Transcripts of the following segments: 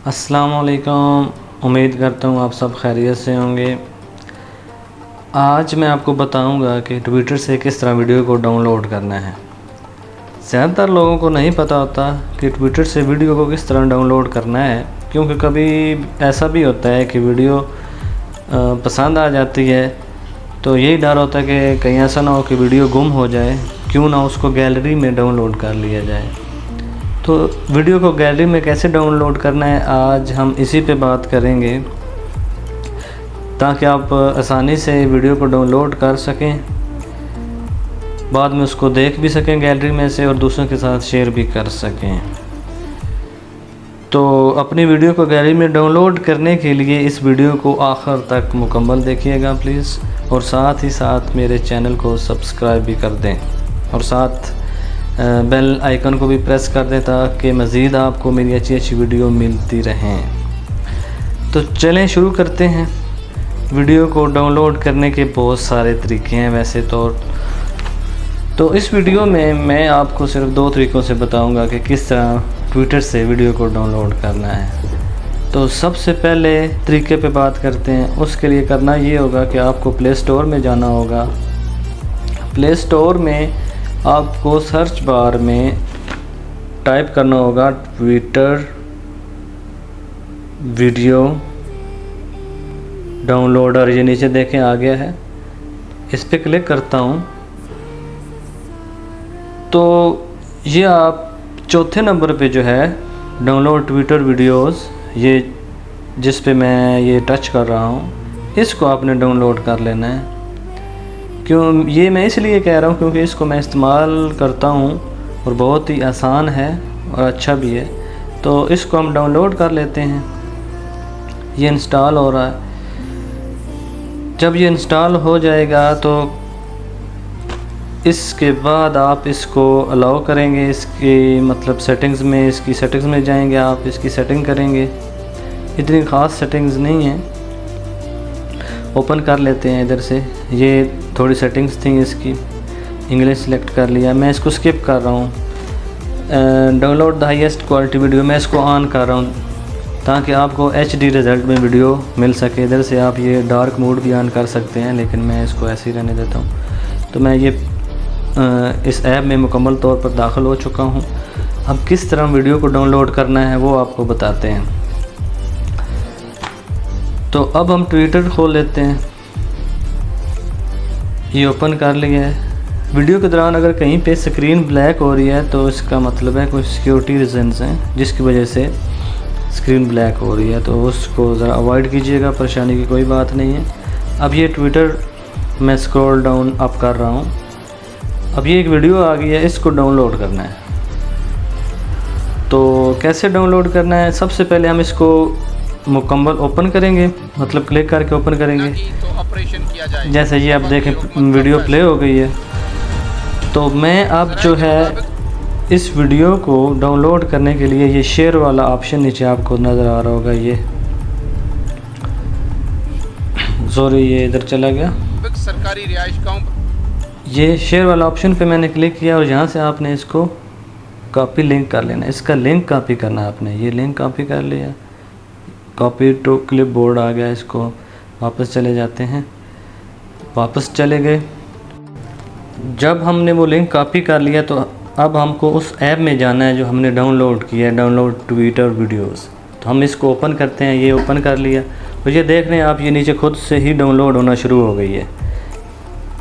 अस्सलाम वालेकुम। उम्मीद करता हूँ आप सब खैरियत से होंगे। आज मैं आपको बताऊंगा कि ट्विटर से किस तरह वीडियो को डाउनलोड करना है। ज़्यादातर लोगों को नहीं पता होता कि ट्विटर से वीडियो को किस तरह डाउनलोड करना है, क्योंकि कभी ऐसा भी होता है कि वीडियो पसंद आ जाती है तो यही डर होता है कि कहीं ऐसा ना हो कि वीडियो गुम हो जाए, क्यों ना उसको गैलरी में डाउनलोड कर लिया जाए। तो वीडियो को गैलरी में कैसे डाउनलोड करना है, आज हम इसी पे बात करेंगे ताकि आप आसानी से वीडियो को डाउनलोड कर सकें, बाद में उसको देख भी सकें गैलरी में से और दूसरों के साथ शेयर भी कर सकें। तो अपनी वीडियो को गैलरी में डाउनलोड करने के लिए इस वीडियो को आखिर तक मुकम्मल देखिएगा प्लीज़, और साथ ही साथ मेरे चैनल को सब्सक्राइब भी कर दें और साथ बेल आइकन को भी प्रेस कर दें ताकि मज़ीद आपको मेरी अच्छी अच्छी वीडियो मिलती रहें। तो चलें शुरू करते हैं। वीडियो को डाउनलोड करने के बहुत सारे तरीके हैं वैसे तो इस वीडियो में मैं आपको सिर्फ 2 तरीक़ों से बताऊंगा कि किस तरह ट्विटर से वीडियो को डाउनलोड करना है। तो सबसे पहले तरीके पे बात करते हैं। उसके लिए करना ये होगा कि आपको प्ले स्टोर में जाना होगा। प्ले स्टोर में आपको सर्च बार में टाइप करना होगा ट्विटर वीडियो डाउनलोडर। ये नीचे देखें आ गया है, इस पर क्लिक करता हूँ तो ये आप चौथे नंबर पे जो है डाउनलोड ट्विटर वीडियोस, ये जिस पे मैं ये टच कर रहा हूँ, इसको आपने डाउनलोड कर लेना है। क्यों ये मैं इसलिए कह रहा हूँ क्योंकि इसको मैं इस्तेमाल करता हूँ और बहुत ही आसान है और अच्छा भी है। तो इसको हम डाउनलोड कर लेते हैं। ये इंस्टॉल हो रहा है। जब ये इंस्टॉल हो जाएगा तो इसके बाद आप इसको अलाउ करेंगे, इसकी मतलब सेटिंग्स में, इसकी सेटिंग्स में जाएंगे, आप इसकी सेटिंग करेंगे। इतनी ख़ास सेटिंग्स नहीं है, ओपन कर लेते हैं इधर से। ये थोड़ी सेटिंग्स थी, इसकी इंग्लिश सेलेक्ट कर लिया, मैं इसको स्किप कर रहा हूँ। Download the highest quality video, मैं इसको ऑन कर रहा हूँ ताकि आपको HD रिज़ल्ट में वीडियो मिल सके। इधर से आप ये डार्क मोड भी ऑन कर सकते हैं, लेकिन मैं इसको ऐसे ही रहने देता हूँ। तो मैं ये इस ऐप में मुकम्मल तौर पर दाखिल हो चुका हूँ। अब किस तरह वीडियो को डाउनलोड करना है वो आपको बताते हैं। तो अब हम ट्विटर खोल लेते हैं। ये ओपन कर लिया है। वीडियो के दौरान अगर कहीं पे स्क्रीन ब्लैक हो रही है तो इसका मतलब है कोई सिक्योरिटी रीजंस हैं जिसकी वजह से स्क्रीन ब्लैक हो रही है, तो उसको ज़रा अवॉइड कीजिएगा, परेशानी की कोई बात नहीं है। अब ये ट्विटर मैं स्क्रॉल डाउन अप कर रहा हूँ। अब ये एक वीडियो आ गई है, इसको डाउनलोड करना है। तो कैसे डाउनलोड करना है, सबसे पहले हम इसको मुकम्मल ओपन करेंगे, मतलब क्लिक करके ओपन करेंगे। तो ऑपरेशन किया जाए। जैसे ये आप देखें वीडियो प्ले हो गई है। तो मैं अब जो है इस वीडियो को डाउनलोड करने के लिए ये शेयर वाला ऑप्शन नीचे आपको नज़र आ रहा होगा, ये सॉरी ये इधर चला गया, सरकारी रिहाइश गांव, ये शेयर वाला ऑप्शन पे मैंने क्लिक किया और यहाँ से आपने इसको कॉपी लिंक कर लेना। इसका लिंक कॉपी करना है आपने। ये लिंक कॉपी कर लिया, कॉपी टू क्लिप बोर्ड आ गया। इसको वापस चले जाते हैं, वापस चले गए। जब हमने वो लिंक कॉपी कर लिया तो अब हमको उस ऐप में जाना है जो हमने डाउनलोड किया है, डाउनलोड ट्विटर वीडियोस। तो हम इसको ओपन करते हैं। ये ओपन कर लिया और ये देख रहे हैं आप, ये नीचे खुद से ही डाउनलोड होना शुरू हो गई है।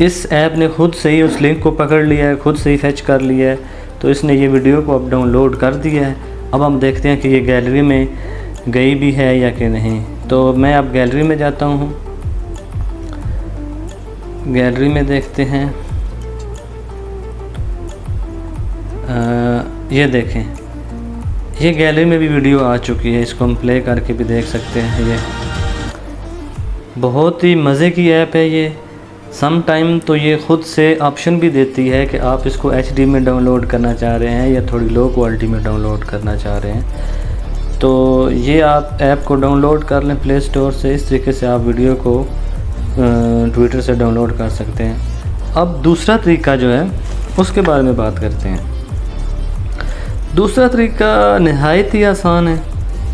इस ऐप ने खुद से ही उस लिंक को पकड़ लिया है, खुद से ही फैच कर लिया है। तो इसने ये वीडियो को अब डाउनलोड कर दिया है। अब हम देखते हैं कि ये गैलरी में गई भी है या कि नहीं। तो मैं अब गैलरी में जाता हूँ। गैलरी में देखते हैं, ये देखें, ये गैलरी में भी वीडियो आ चुकी है। इसको हम प्ले करके भी देख सकते हैं। ये बहुत ही मज़े की ऐप है ये। सम टाइम तो ये ख़ुद से ऑप्शन भी देती है कि आप इसको HD में डाउनलोड करना चाह रहे हैं या थोड़ी लो क्वालिटी में डाउनलोड करना चाह रहे हैं। तो ये आप ऐप को डाउनलोड कर लें प्ले स्टोर से। इस तरीके से आप वीडियो को ट्विटर से डाउनलोड कर सकते हैं। अब दूसरा तरीका जो है उसके बारे में बात करते हैं। दूसरा तरीका नहायत ही आसान है।